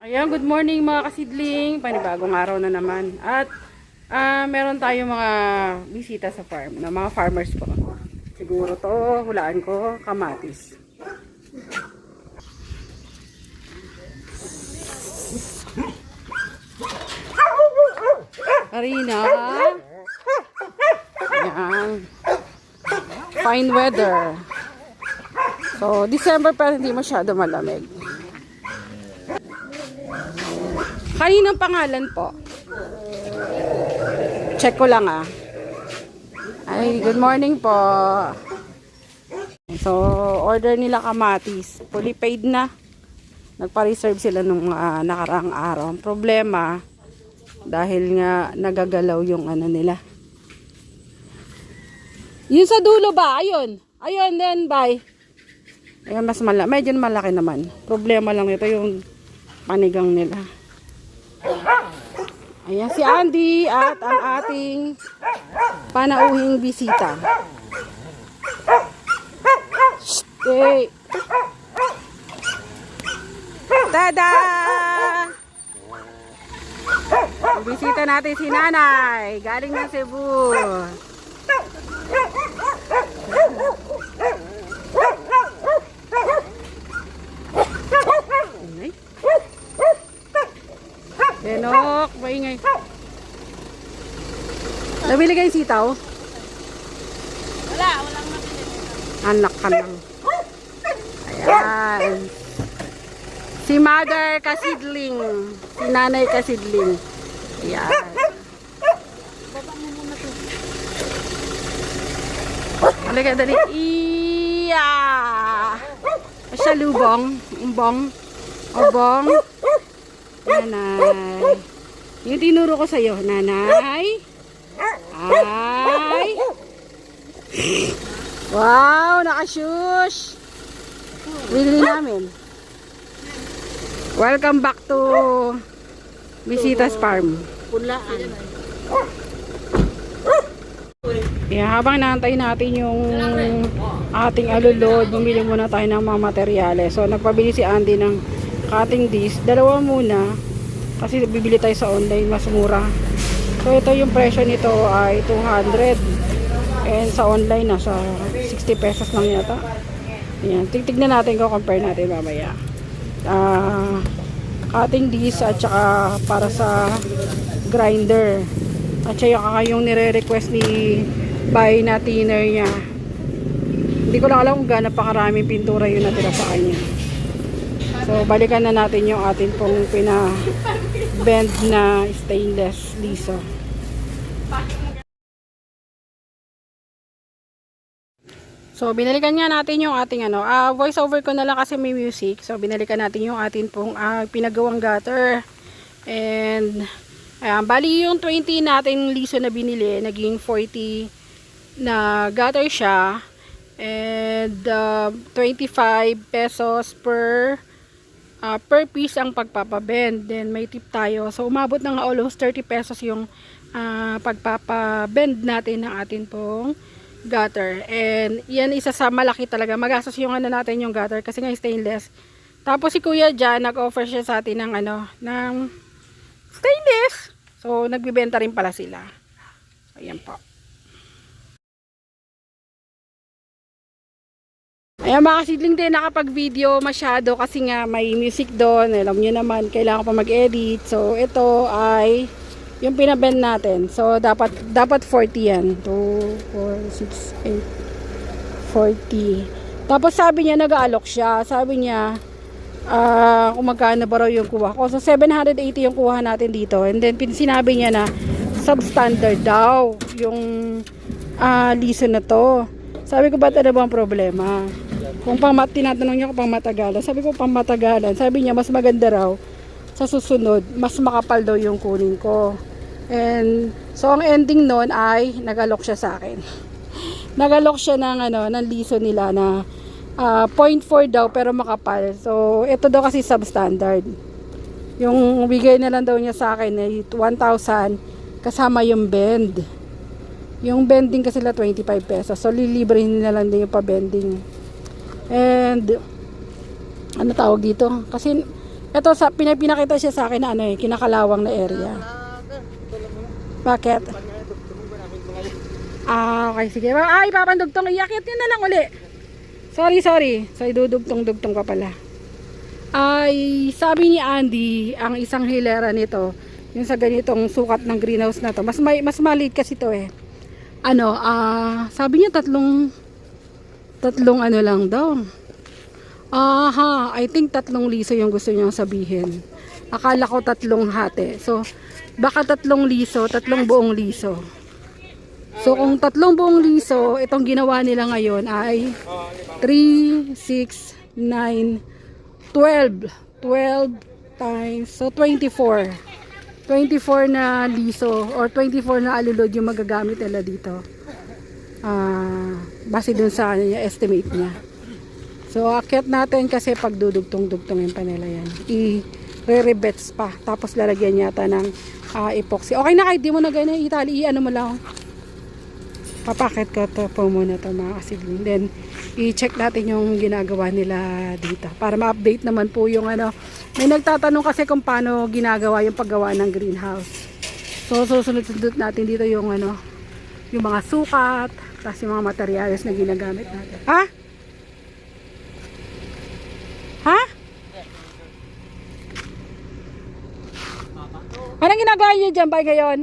Ayan, good morning mga kasidling. Panibagong araw na naman. At meron tayong mga bisita sa farm, na mga farmers po. Siguro to, hulaan ko, kamatis. Karina. Ayan. Fine weather. So, December pa hindi masyado malamig. Kaninang pangalan po? Check ko lang Ay, good morning po. So, order nila kamatis. Fully paid na. Nagpa-reserve sila nung nakaraang araw. Ang problema, dahil nga nagagalaw yung ano nila. Yun sa dulo ba? Ayun. Ayun din, bye. Ayun, mas malaki. Medyo malaki naman. Problema lang ito yung panigang nila. Ayan si Andy at ang ating panauhing bisita. Hey. Tada! Ang bisita natin si Nanay, galing ng Cebu. Denok, maingay. Nabili kayong sitaw? Walang nabili. Anak ka lang. Ayan. Si Mother Kasidling. Si Nanay Kasidling. Ayan. Baba mo muna to. Halika, dali. Iya! Pasyalubong. Umbong. Obong. Nanay. Yung tinuro ko sa'yo, Nanay. Ay. Wow, nakashush. Bili namin. Welcome back to Bisita's Farm. Pulaan. Yeah, habang naantay natin yung ating alulod, bumili muna tayo ng mga materyales. So, nagpabili si Andy ng cutting disc. Dalawa muna. Kasi bibili tayo sa online, mas mura. So, ito yung presyo nito ay 200. And sa online, nasa 60 pesos lang yata. Ayan. Tignan natin kung compare natin mamaya. Cutting disc at saka para sa grinder. At saka yung nire-request ni buy na thinner niya. Hindi ko lang alam kung gaano pa karaming pintura yun natira sa kanya. So, balikan na natin yung atin pong pina-bend na stainless liso. So, binalikan nga natin yung ating voice over ko na lang kasi may music. So, binalikan natin yung atin pong pinagawang gutter. And, bali yung 20 natin liso na binili, naging 40 na gutter siya. And, 25 pesos per piece ang pagpapabend. Then may tip tayo. So umabot ng almost 30 pesos yung pagpapabend natin ng atin pong gutter. And yan isa sa malaki talaga. Magastos yung natin yung gutter kasi nga stainless. Tapos si Kuya dyan nag-offer siya sa atin ng ng stainless. So nagbibenta rin pala sila. Ayan po. Ayan mga kasidling, din nakapag-video masyado kasi nga may music doon. Alam nyo naman, kailangan pa mag-edit. So, ito ay yung pinabend natin. So, dapat 40 yan. 2, 4, 6, 8, 40. Tapos sabi niya, nag-aalok siya. Sabi niya, kung magkano ba raw yung kuha ko. So, 780 yung kuha natin dito. And then, sinabi niya na, substandard daw yung liso na to. Sabi ko, ba't ano ba ang problema? Kung tinatanong niya kung pang matagalan. Sabi ko, pang matagalan. Sabi niya, mas maganda raw sa susunod, mas makapal daw yung kunin ko. And, so ang ending nun ay, nag-alok siya sa akin. Nag-alok siya ng liso nila na 0.4 daw pero makapal. So, ito daw kasi substandard. Yung bigay na lang daw niya sa akin ay 1,000 kasama yung bend. Yung bending kasi sila 25 pesos. So, lilibrahin nila lang din yung pa-bending. And, ano tawag dito? Kasi, Ito, pinakita siya sa akin na ano eh, kinakalawang na area. Bakit? Okay, sige. Ay, papandugtong. Iakit nyo na lang uli. Sorry. So, idudugtong-dugtong ka pala. Ay, sabi ni Andy, ang isang hilera nito, yung sa ganitong sukat ng greenhouse na to, mas maliit kasi to eh. Sabi niya tatlong ano lang daw. I think 3 liso yung gusto niyang sabihin. Akala ko 3 hati. So, baka 3 liso, 3 buong liso. So, kung 3 buong liso, itong ginawa nila ngayon ay 3, 6, 9, 12 times, so 24 na liso or 24 na alulod yung magagamit nila dito, base dun sa estimate niya. So akyat natin kasi pag dudugtong-dugtongin pa nila yan, i-re-rebets pa, tapos lalagyan yata ng epoxy. Okay na, kahit di mo na ganyan itali, ano mo lang, papakit ko to po muna to mga kasidling. Then i-check natin yung ginagawa nila dito para ma-update naman po yung ano. May nagtatanong kasi kung paano ginagawa yung paggawa ng greenhouse. So susunod-sunod natin dito yung ano, yung mga sukat, tapos yung mga materyales na ginagamit natin. Ha? Anong ginagawa niyo dyan ba ngayon?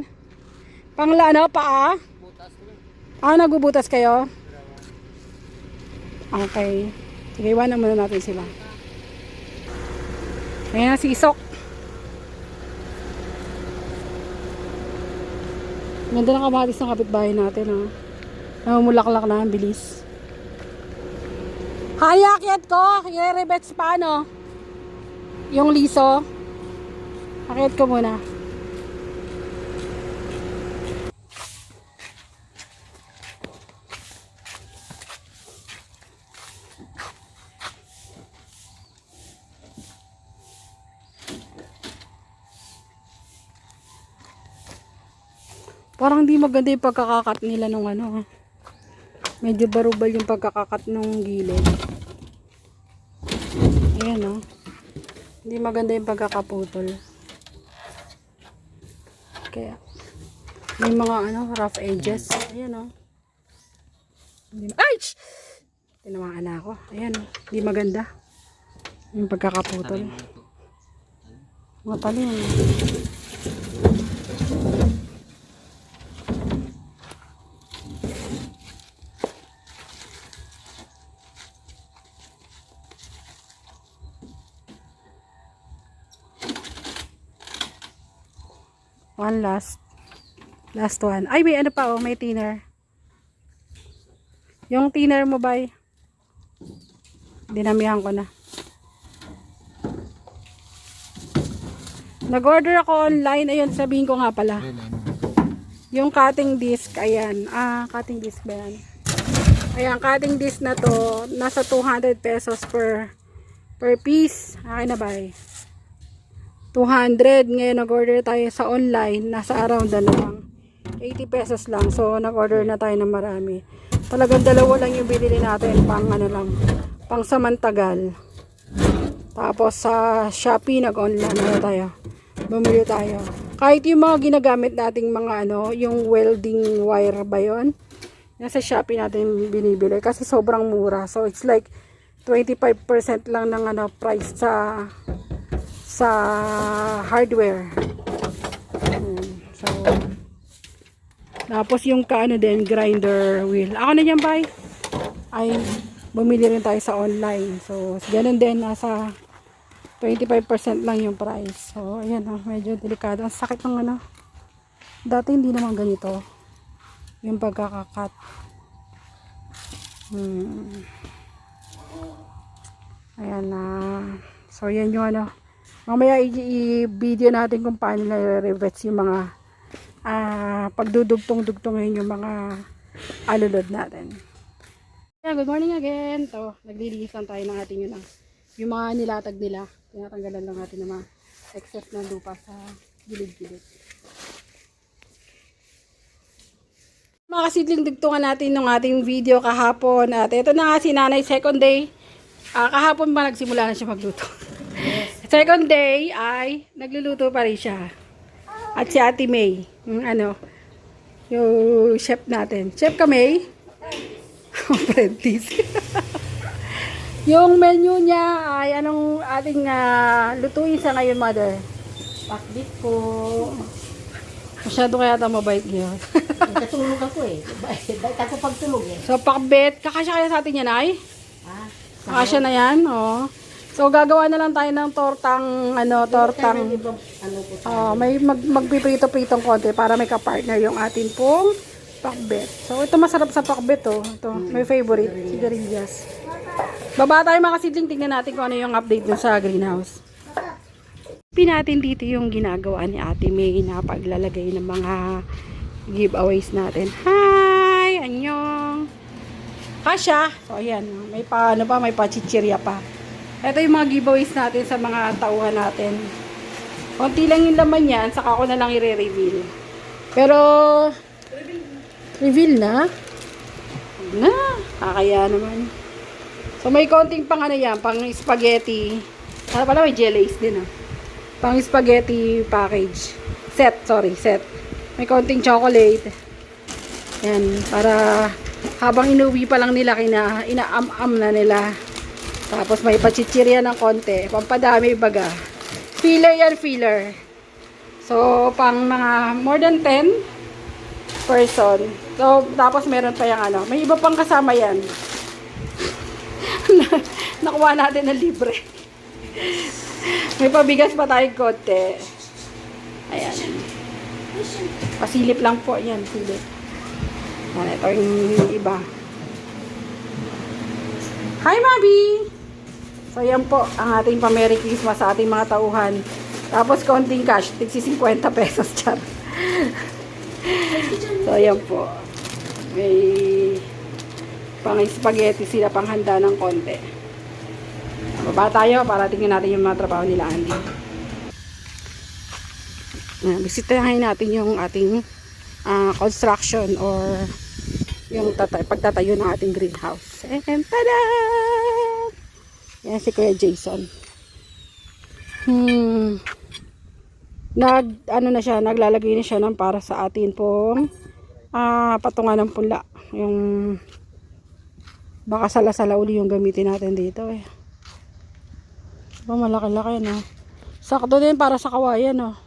Paa? Nagbubutas kayo? Okay. Sige, iwanan muna natin sila. Ayan na si Isok. Ganda ng kamatis ng kapitbahay natin, oh. Namumulaklak na, ang bilis. Hayakyat ko! I-rebets pa, ano? Yung liso. Akyat ko muna. Parang di maganda yung pagkakakat nila nung ano. Medyo barubal yung pagkakakat nung gilid. Ayan, oh. Hindi maganda yung pagkakaputol. Kaya may mga rough edges. Ayan, oh. Ay! Tinamaan na ako. Ayan, oh. Hindi maganda yung pagkakaputol. Matalim. One last one. Ay, may ano pa, oh, may thinner. Yung thinner mo ba? Dinamihan ko na. Nag-order ako online. Ayun, sabihin ko nga pala. Yung cutting disc, ayan. Cutting disc ba yan? Ayan, cutting disc na to, nasa 200 pesos per piece. Akin na ba? 200. Ngayon nag-order tayo sa online, nasa around lang 80 pesos lang. So nag-order na tayo ng marami. Talagang 2 lang yung binili natin, pang pang samantagal. Tapos sa Shopee nag-online tayo. Bumili tayo. Kahit yung mga ginagamit nating mga yung welding wire ba yun? Nasa Shopee natin binibili kasi sobrang mura. So it's like 25% lang ng price sa hardware. So tapos yung din grinder wheel. Ako na yan, bye. Ay bumili rin tayo sa online. So ganun din, nasa 25% lang yung price. So ayan, medyo delikado. Ang sakit ng dati hindi naman ganito yung pagkakakat. Ayan na. So yan yung mamaya i-video natin kung paano na-revets yung mga pagdudugtong-dugtongin yung mga alulod natin. Yeah, good morning again. So, naglilisan tayo ng ating yung mga nilatag nila. Tinatanggalan lang natin ng mga excess na lupa sa gilid-gilid. Mga kasidling, dugtungan natin ng ating video kahapon. At ito na nga si Nanay, second day. Kahapon ba nagsimula na siya magluto? Second day ay nagluluto pa rin siya. At si Ate May, yung yung chef natin. Chef ka, May? Apprentice. Yung menu niya ay anong ating lutuin sa ngayon, Mother? Pakbit po. Masyado kaya ata mabait niya. Katulog ako eh. Bait ako pagtulog eh. So, pakbet. Kakasya kaya sa atin yan, ay? Ah, Kakasya na yan, oh. So, gagawa na lang tayo ng tortang, ano po. may magpiprito-pritong konti para may kapartner yung atin pong pakbet. So, ito masarap sa pakbet, oh. Ito, may favorite, sigarilyas. Baba tayo mga kasidling, tingnan natin kung ano yung update dun sa greenhouse. Natin dito yung ginagawa ni Ate May na paglalagay ng mga giveaways natin. Hi! Anyong! Kasya! So, ayan. May may pachichirya pa. Ito yung mga giveaways natin sa mga tauhan natin. Konti lang yung laman yan, saka ko na lang i-reveal. Pero, reveal na? Kakaya naman. So, may konting pang yan, pang spaghetti. Ano pala, may gelays din pang spaghetti package. Set. May konting chocolate. Yan, para habang inuwi pa lang nila, inaam-am na nila. Tapos may pachichirya ng konti. Pampadami baga. Filler. So, pang mga more than 10 person. So, tapos meron pa yung may iba pang kasama yan. Nakuha natin na libre. May pabigas pa tayong konti. Ayan. Pasilip lang po. Yan, silip. Ayan, ito yung iba. Hi, Mabi! So, yan po ang ating pa-Merry Christmas sa ating mga tauhan. Tapos, konting cash. Tigsi 50 pesos. Char. So, yan po. May pang-spaghetti sila, panghanda ng konti. Baba tayo para tingnan natin yung mga trabaho nila, Andy. Bisitahin natin yung ating construction or yung pagtatayo ng ating greenhouse. And tada! Yan si Kuya Jason. Naglalagay na siya ng para sa atin pong patungan ng pula. Yung baka sala-sala uli yung gamitin natin dito eh. Malaki-laki, no? Sakto din para sa kawayan, no?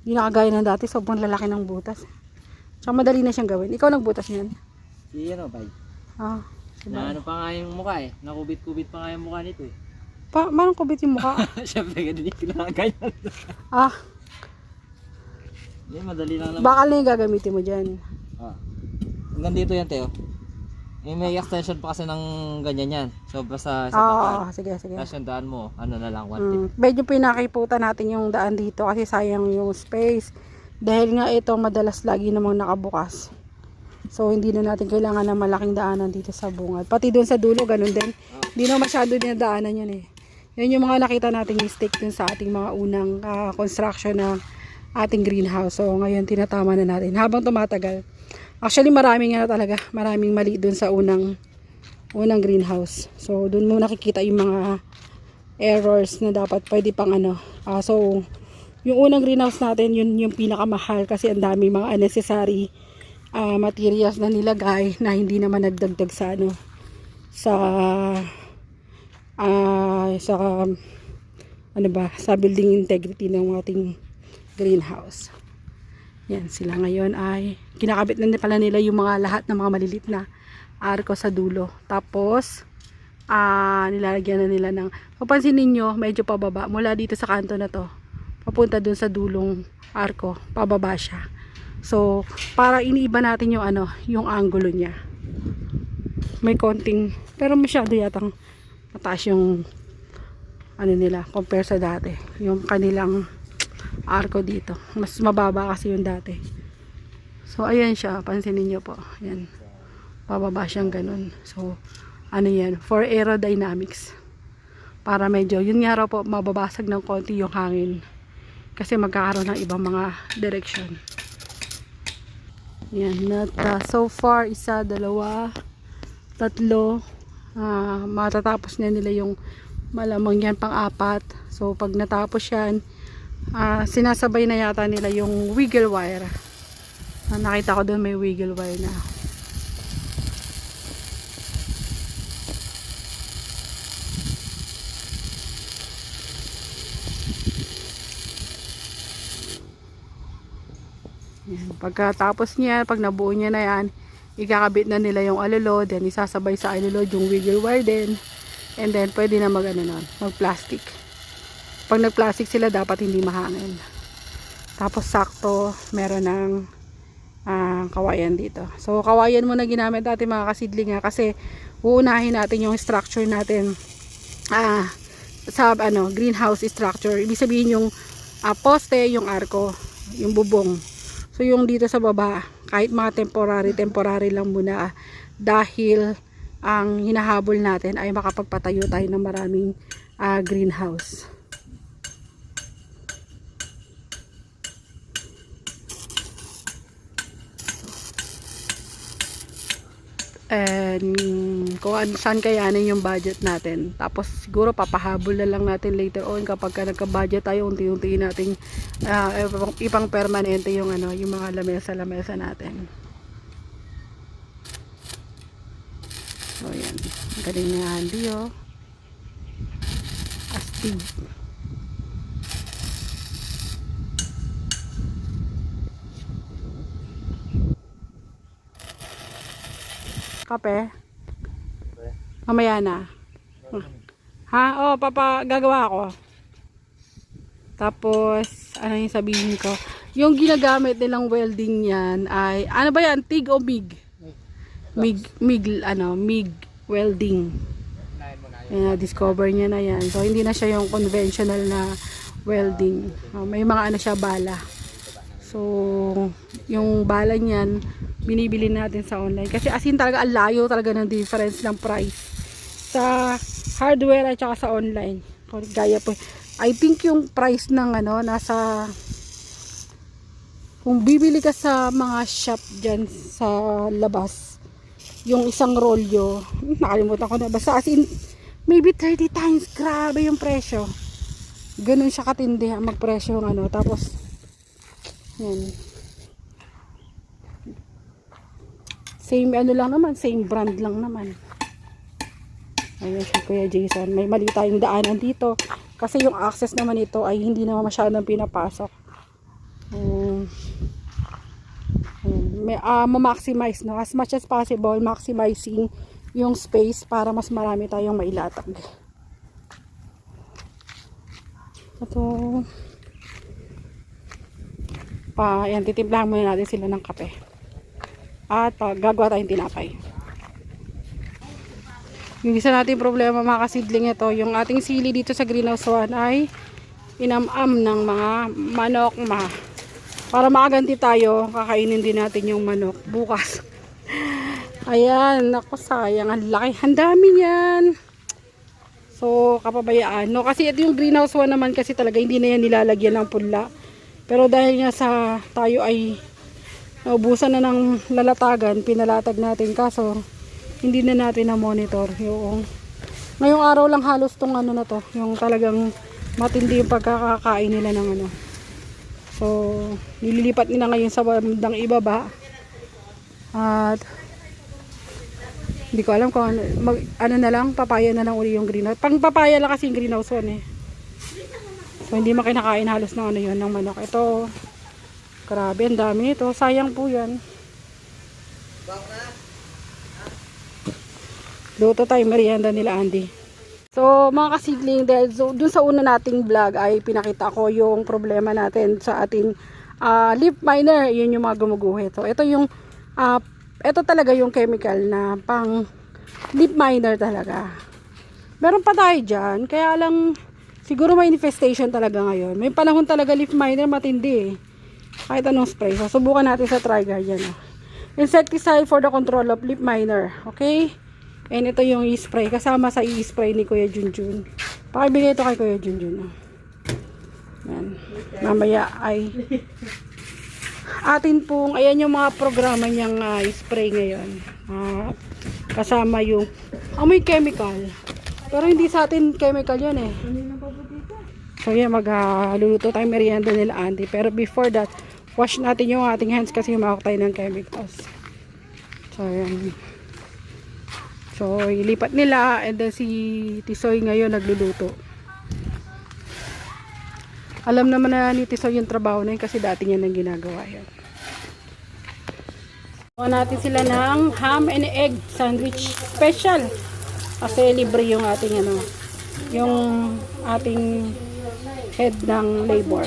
Hindi nakagaya ng dati, sobrang lalaki ng butas. Tsaka madali na siyang gawin. Ikaw nagbutas niyan? Si bay. Diba? Na pa nga yung mukha eh. Nakubit-kubit pa nga yung mukha nito eh. Manong kubit yung mukha? Siyempre, ganun yung kinakagaya. Hindi, madali lang naman. Bakal na yung gagamitin mo dyan. Hanggang dito yan, Teo. May extension pa kasi ng ganyan yan. So, basta sige. tapos yung daan mo, na lang, 1 tip. Medyo pinakiputan natin yung daan dito kasi sayang yung space. Dahil nga ito madalas lagi namang nakabukas. So, hindi na natin kailangan ng malaking daanan dito sa bungad. Pati doon sa dulo, ganun din. Hindi na masyado dinadaanan yun eh. Yan yung mga nakita nating mistake dun sa ating mga unang construction ng ating greenhouse. So, ngayon tinatama na natin. Habang tumatagal, actually maraming mali dun sa unang greenhouse. So dun mo nakikita yung mga errors na dapat pwede pang so yung unang greenhouse natin, yun yung pinakamahal kasi ang dami mga unnecessary materials na nilagay na hindi naman nagdagdag sa sa building integrity ng ating greenhouse. Yan, sila ngayon ay kinakabit na pala nila yung mga lahat ng mga malilit na arko sa dulo. Tapos nilalagyan na nila ng, papansin ninyo, medyo pababa mula dito sa kanto na to papunta dun sa dulong arko, pababa siya. So para iniiba natin yung yung angulo niya. May konting, pero masyado yatang mataas yung nila compare sa dati. Yung kanilang arko dito. Mas mababa kasi yung dati. So, ayan siya. Pansinin nyo po. Ayan. Pababa siyang ganun. So, yan? For aerodynamics. Para medyo, yun nga raw po, mababasag ng konti yung hangin. Kasi magkakaroon ng ibang mga direction. Ayan. So far, 1, 2, 3. Matatapos na nila yung malamang yan pang-4. So pag natapos yan, sinasabay na yata nila yung wiggle wire. Nakita ko doon may wiggle wire na. Yan. Pagkatapos niya, pag nabuo niya na yan, ikakabit na nila yung alulod, then isasabay sa alulod yung wiggle wire din, and then pwede na mag plastic. Pag nag plastic sila, dapat hindi mahangin. Tapos sakto meron ng kawayan dito. So kawayan muna ginamit natin mga kasidling, kasi uunahin natin yung structure natin sa greenhouse structure. Ibig sabihin yung poste, yung arko, yung bubong. So yung dito sa baba, kahit mga temporary lang muna, dahil ang hinahabol natin ay makapagpatayo tayo ng maraming greenhouse. And kung saan kayanin yung budget natin. Tapos siguro papahabol na lang natin later on kapag nagka-budget tayo, unti-unti nating ipang permanente yung yung mga lamesa natin. So yan, galing na Andy astig. Kape? Mamaya na. Ha? Gagawa ako. Tapos, ano yung sabihin ko? Yung ginagamit nilang welding yan ay, ano ba yan? TIG o MIG? MIG welding. Discover niya na yan. So, hindi na siya yung conventional na welding. May mga siya bala. So, yung bala niyan, binibili natin sa online. Kasi as in talaga, ang layo talaga ng difference ng price sa hardware at saka sa online. Gaya po. I think yung price ng nasa, kung bibili ka sa mga shop dyan sa labas, yung isang rolyo, nakalimutan ko na. Basta as in, maybe 30 times. Grabe yung presyo. Ganun siya katindi ang magpresyo ng Tapos, yan. Same lang naman, same brand lang naman. Ayan siya Kuya Jason. May mali tayong daanan dito. Kasi yung access naman ito ay hindi naman masyadong pinapasok. Ma-maximize, no? As much as possible, maximizing yung space para mas marami tayong mailatag. Ito. Ayan, titimplahan muna natin sila ng kape. At gagawa tayong tinapay. Yung isa natin problema mga kasidling, ito yung ating sili dito sa greenhouse 1 ay inamam ng mga manok para makaganti tayo, kakainin din natin yung manok bukas. Ayan, naku, sayang, ang laki, ang dami yan. So kapabayaan, no? Kasi ito yung greenhouse 1 naman, kasi talaga hindi na yan nilalagyan ng punla. Pero dahil nga sa tayo ay naubusan na ng lalatagan, pinalatag natin, kaso hindi na natin na monitor yung ngayong araw lang halos tong na to, yung talagang matindi yung pagkakakain nila ng so nililipat nila ngayon sa bandang ibaba, at hindi ko alam kung na lang, papaya na lang uli yung greenhouse. Pang papaya lang kasi yung greenhouse 1 so hindi makinakain halos ng yun ng manok. Ito grabe, ang dami ito. Sayang po yan. Luto tayo merienda nila Andy. So mga kasidling, dahil dun sa una nating vlog ay pinakita ko yung problema natin sa ating leaf miner. Yun yung mga gumuguhit. So ito yung ito talaga yung chemical na pang leaf miner talaga. Meron pa tayo dyan, kaya lang siguro may infestation talaga ngayon. May panahon talaga leaf miner matindi kahit anong spray. So, subukan natin sa Tri-Guardian. Insecticide for the control of leaf miner. Okay? And ito yung i-spray. Kasama sa i-spray ni Kuya Junjun. Pakibigay ito kay Kuya Junjun. Yan. Mamaya ay atin pong, ayan yung mga programa niyang spray ngayon. Kasama yung may chemical. Pero hindi sa atin chemical yun . So yan, magluluto tayong merienda nila auntie. Pero before that, wash natin yung ating hands kasi humawak tayo ng chemicals. So yan. So ilipat nila and then si Tisoy ngayon nagluluto. Alam naman na ni Tisoy yung trabaho na yun kasi dati niya nang ginagawa yan. Gawa natin sila ng ham and egg sandwich special. Kasi libre yung ating ano, yung ating head ng labor.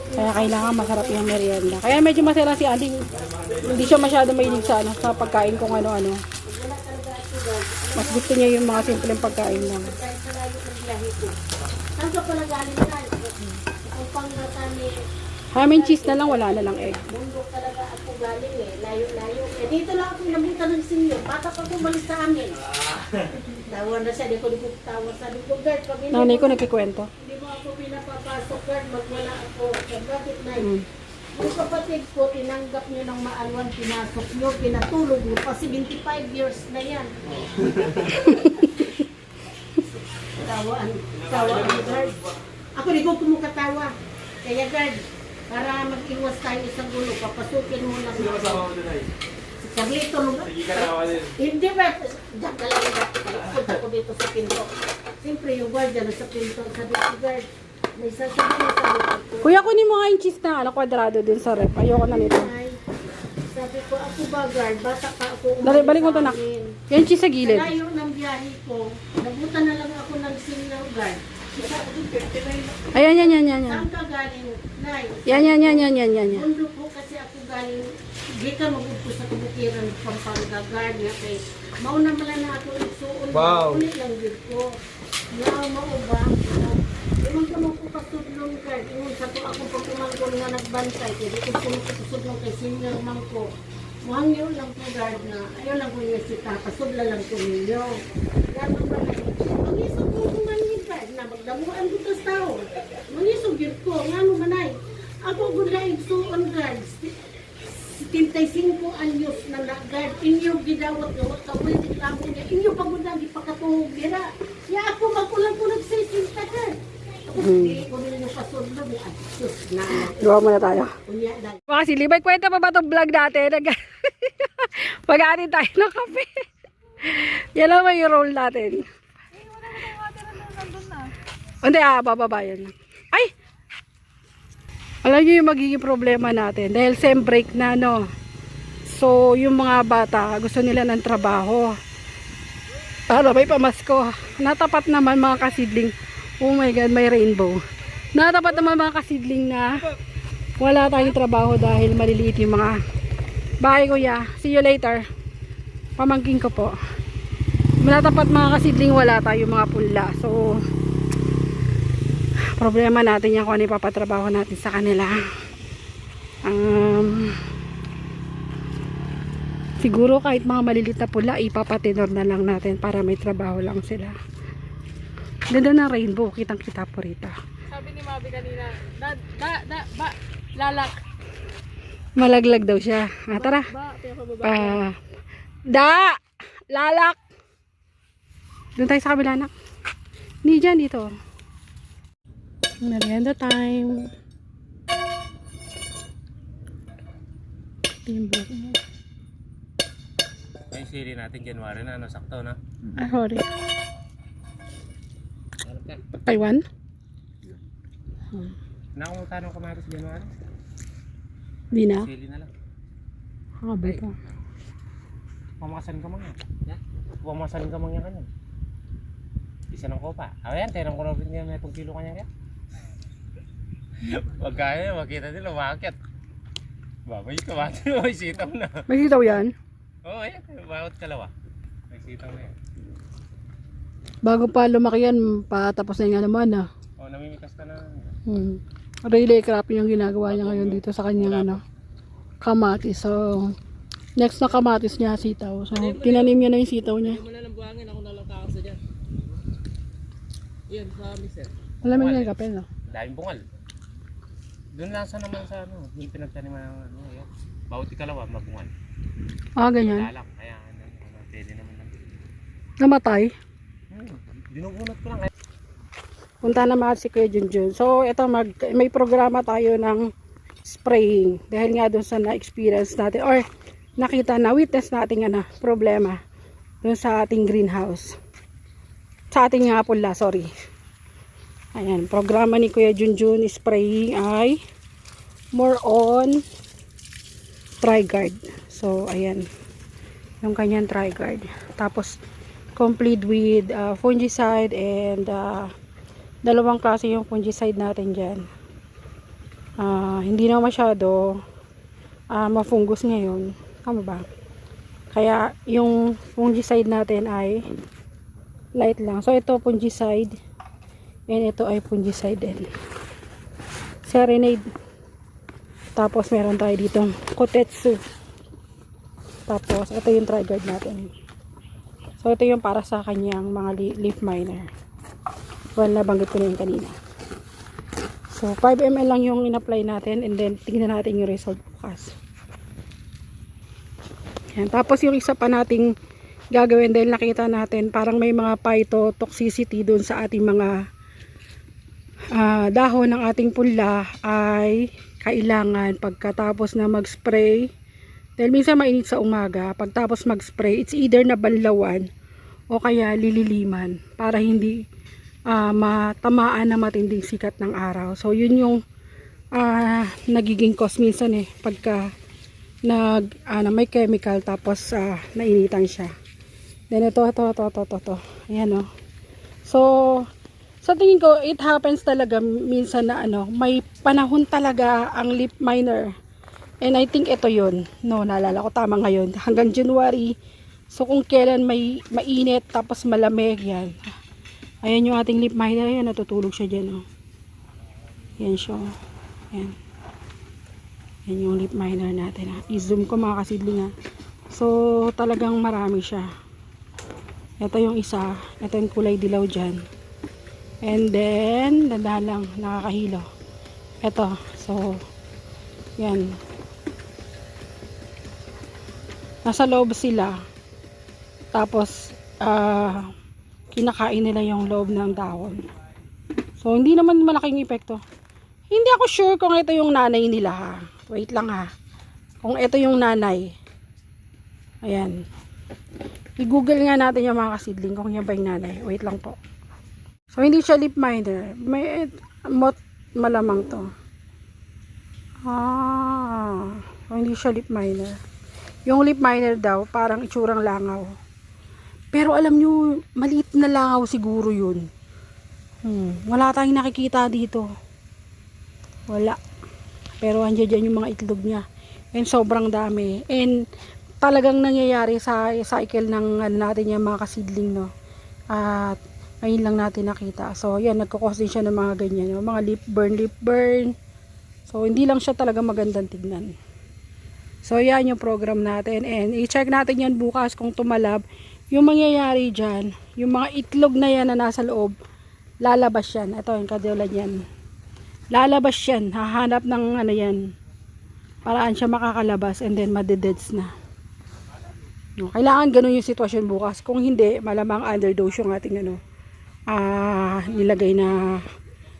Kaya kailangan masarap yung merienda. Kaya medyo masaya si Andy. Hindi siya masyado mahilig sa ano, sa pagkain kung ano-ano. Mas gusto niya yung mga simpleng pagkain lang. Saan ka pala galing tayo? Ang panggatan ni Ham and cheese na lang, wala na lang egg. mundo talaga ako galing eh. Layo-layo. Eh dito lang ako nabutan ng sinyo. Bata pa pumalis sa amin. Tawa na siya. Di ko tawa. Sabi ko, guard, pag hindi Nanay ko mo, nagkikwento. hindi mo ako pinapapasok, guard, magwala ako. Bakit na yung kapatid ko, tinanggap nyo ng maalwan, pinasok nyo, pinatulog nyo. Pa 75 years na yan. Tawaan guard. Ako di ko kumukatawa. Kaya guard, para mag-iwas tayo isang gulo, papasukin mo lang ako. Saglit tulog. Hindi ba? Diyan ka lang punta ko dito sa pinto. Siyempre yung guard dyan sa pinto. Sabi ko guard, may sasabihin sa likod ko. Kuya, kunin mo nga yung cheese na ano, kwadrado din sa rep. Ayoko na nito. Ay, sabi ko, ako ba guard? Bata pa ako. Dali, balik mo to na. Yan cheese sa gilid. Sa layo ng biyahe ko, nabutan na lang ako ng senior guard. Ayan, yan. Saan ka galing, Nay? Yan. Mundo po kasi ako galing, di ka magugpo sa kabukiran Pampanga guard nga kay mauna mala na ako igsuon. Wow. Ulit lang yun ko. Now, mauba. Iman ka mo po pasudlong guard. Iman sa to akong pagkumangkol nga nagbantay. Kaya di ko pasudlong kay senior man ko. Muhang yun lang po guard na. Ayun lang po yung sita. Pasudla lang po ninyo. Gano'n ba na? Mangisog ko kung manin guard na magdamuan ko sa tao. Mangisog yun ko. Nga mo manay. Ako gula igsuon guard. 75 anyos na guard. Inyo gidawat nga wakawit iklamo niya. Inyo pagundang ipakatuhog nila. Ya ako magkulang ko nagsisinta guard. Ako hindi ko ninyo pasudlong. Ay, sus na. Gawa muna tayo. Unya dahil. Mga silibay, kwenta pa ba itong vlog natin? Pag-atin tayo ng kape. Yan lang may roll natin. Hindi, bababa yan lang. Ay! Alam nyo yung magiging problema natin. Dahil sem break na, no? So, yung mga bata, gusto nila ng trabaho. Para may pamasko. Natapat naman mga kasidling. Oh my God, may rainbow. Natapat naman mga kasidling na wala tayong trabaho dahil maliliit yung mga bahay kuya. See you later. Pamangking ko po. Natapat mga kasidling wala tayong mga punla. So, problema natin yan kung ano ipapatrabaho natin sa kanila. Siguro kahit mga maliliit na pula, ipapatinor na lang natin para may trabaho lang sila. Ganda ng rainbow, kitang kita po rito. Sabi ni Mabi kanina, lalak. Malaglag daw siya. Tara. Lalak. Doon tayo sa kabila na. Hindi dyan, dito. Merienda time. Timbok mo. Ay, sili natin January na, sakto na. Sorry. Taiwan? Nakakutano ka maris January? Di na. Sili na lang. Ba ito? Pamakasan ka mga. Pamakasan ka mga kanyan. Isa ng kopa. Ayan, tayo ng kurobin niya may 2 kilo kanya kaya. Wag kaya, makita nila umakit. Babay ka ba? May sitaw na. May sitaw yan? Oo, ayan. Bawat kalawa. May sitaw na yan. Bago pa lumaki yan, patapos na nga naman ah. Oo, namimikas ka na. Relay cropping yung ginagawa niya ngayon dito sa kanyang ano, kamatis. So, next na kamatis niya sitaw. So, tinanim niya na yung sitaw niya. Wala lang buhangin, ako nalang kakasa dyan. Yan, sa miser. Malamig nga yung kape, no? Daming bungal. Doon lang sa naman sa ano, yung pinagtaniman ng ano, yan. Bawat ikalawa, mabungal. Ganyan. Lalak, kaya ano, pwede naman lang. Namatay? Binubunot ko lang. Punta naman si Kuya Junjun. So, ito may programa tayo ng spraying. Dahil nga doon sa na-experience natin or nakita na witness natin problema doon sa ating greenhouse. Sa ating nga pula, sorry. Ayan, programa ni Kuya Junjun spraying ay more on Trigard. So, ayan. Yung kanyang Trigard. Tapos, complete with fungicide and dalawang klase yung fungicide natin dyan. Hindi na masyado mafungus ngayon. Tama ba? Kaya yung fungicide natin ay light lang. So ito fungicide and ito ay fungicide din. Serenade. Tapos meron tayo dito Kotetsu. Tapos ito yung Trigard natin. So ito yung para sa kanyang mga leaf miner. Well, nabanggit ko na yun kanina. So, 5 ml lang yung in-apply natin and then tingnan natin yung result bukas. Yan. Tapos yung isa pa nating gagawin dahil nakita natin parang may mga phytotoxicity dun sa ating mga dahon ng ating punla ay kailangan pagkatapos na mag-spray dahil minsan mainit sa umaga, pagtapos mag-spray, it's either na banlawan o kaya lililiman para hindi matamaan na matinding sikat ng araw. So yun yung nagiging cause minsan pagka may chemical tapos nainitan siya. Then ito. Ayan So sa tingin ko it happens talaga minsan na may panahon talaga ang leaf miner. And I think ito yun. No, naalala ko tama ngayon. Hanggang January. So kung kailan may mainit tapos malamig yan. Ayan yung ating leaf miner. Ayan, natutulog siya dyan. Yan siya. Ayan. Yan yung leaf miner natin. I-zoom ko mga kasidling. So, talagang marami siya. Ito yung isa. Ito yung kulay dilaw dyan. And then, dandahan lang. Nakakahilo. Ito. So, yan. Nasa loob sila. Tapos, kinakain nila yung loob ng dahon. So, hindi naman malaking epekto. Hindi ako sure kung ito yung nanay nila ha. Wait lang ha. Kung ito yung nanay. Ayan. I-google nga natin yung mga kasidling kung yan ba yung nanay. Wait lang po. So, hindi siya leaf miner. May malamang to. So, hindi siya leaf miner. Yung leaf miner daw, parang itsurang langaw. Pero alam nyo, maliit na langaw siguro yun. Wala tayong nakikita dito. Wala. Pero andyan dyan yung mga itlog niya. And sobrang dami. And talagang nangyayari sa cycle ng natin yung mga kasidling, no. At ngayon lang natin nakita. So yan, nagkakos din siya ng mga ganyan, no? Mga leaf burn. So hindi lang siya talaga magandang tignan. So yan yung program natin. And i-check natin yan bukas kung tumalab. Yung mangyayari dyan, yung mga itlog na yan na nasa loob, lalabas yan. Ito yung kadulad yan. Lalabas yan. Hahanap ng yan. Paraan siya makakalabas and then madededs na. No, kailangan ganun yung sitwasyon bukas. Kung hindi, malamang underdose yung ating nilagay na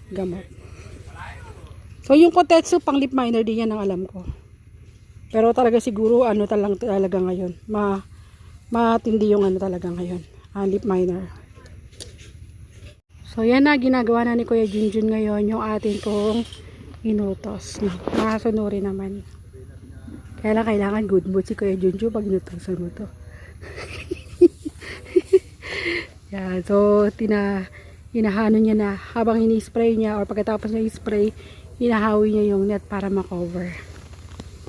gamot. So yung Kotetsu pang leaf miner din yan ang alam ko. Pero talaga siguro talaga ngayon. Matindi yung talaga ngayon. Leaf miner. So yan na ginagawa na ni Kuya Junjun ngayon yung ating pong inutos. Makasunuri naman. Kaya lang kailangan good mood si Kuya Junjun pag inutosan mo to. Yan. So hinahano niya na habang ini-spray niya or pagkatapos niya i-spray, hinahawi niya yung net para ma-cover.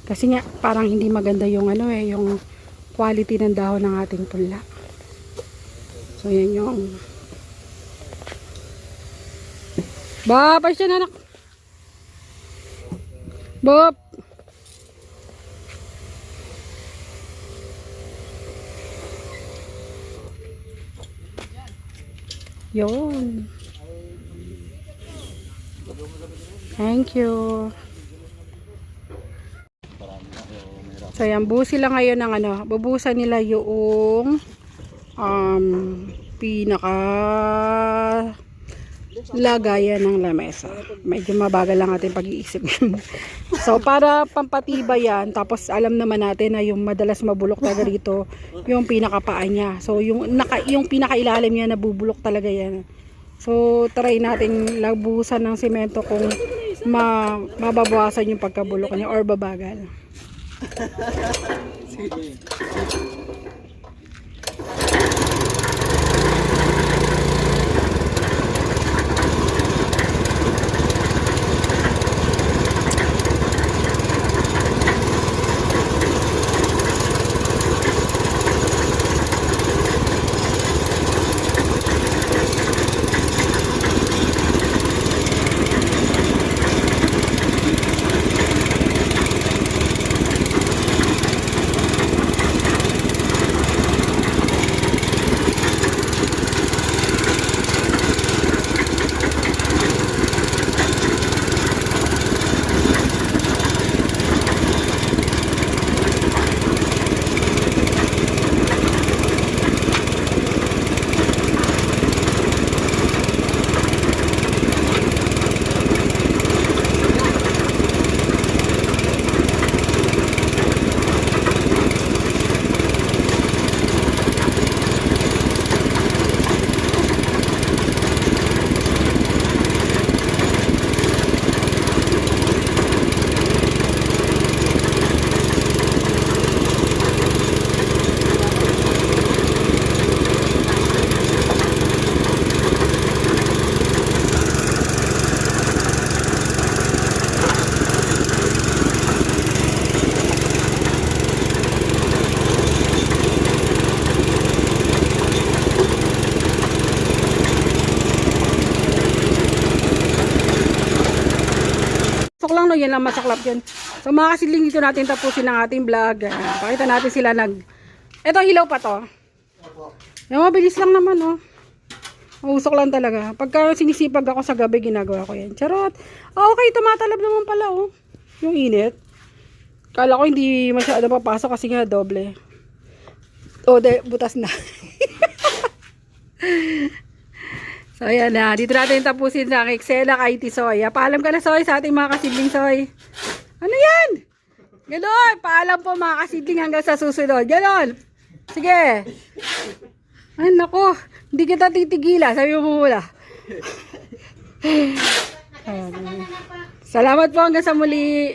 Kasi nga parang hindi maganda yung yung quality ng dahon ng ating punla. So yan yung Bob, ay siya anak. Bob. Yun. Thank you. So yan, busi lang ngayon ng bubusan nila yung pinaka lagayan ng lamesa. Medyo mabagal lang ating pag-iisip. So para pampatibay yan, tapos alam naman natin na yung madalas mabulok talaga dito yung pinakapaa niya. So yung pinakailalim niya nabubulok talaga yan. So try nating labusan ng semento kung mababawasan yung pagkabulok niya or babagal. Lang no, yan lang masaklap yun. So mga kasidling, dito natin tapusin ang ating vlog. Pakita natin sila eto hilaw pa to. Yung mabilis lang naman oh. Usok lang talaga. Pagka sinisipag ako sa gabi, ginagawa ko yan. Charot. Okay, tumatalab naman pala oh. Yung init. Kala ko hindi masyado papasok kasi nga doble. Butas na. So ayan na, dito natin tapusin sa Excela kay Tisoy. Paalam ka na Soy sa ating mga kasidling Soy. Ano yan? Ganon, paalam po mga kasidling hanggang sa susunod. Ganon. Sige. Ay nako, hindi kita titigila, sabi mo mula. Salamat po hanggang sa muli.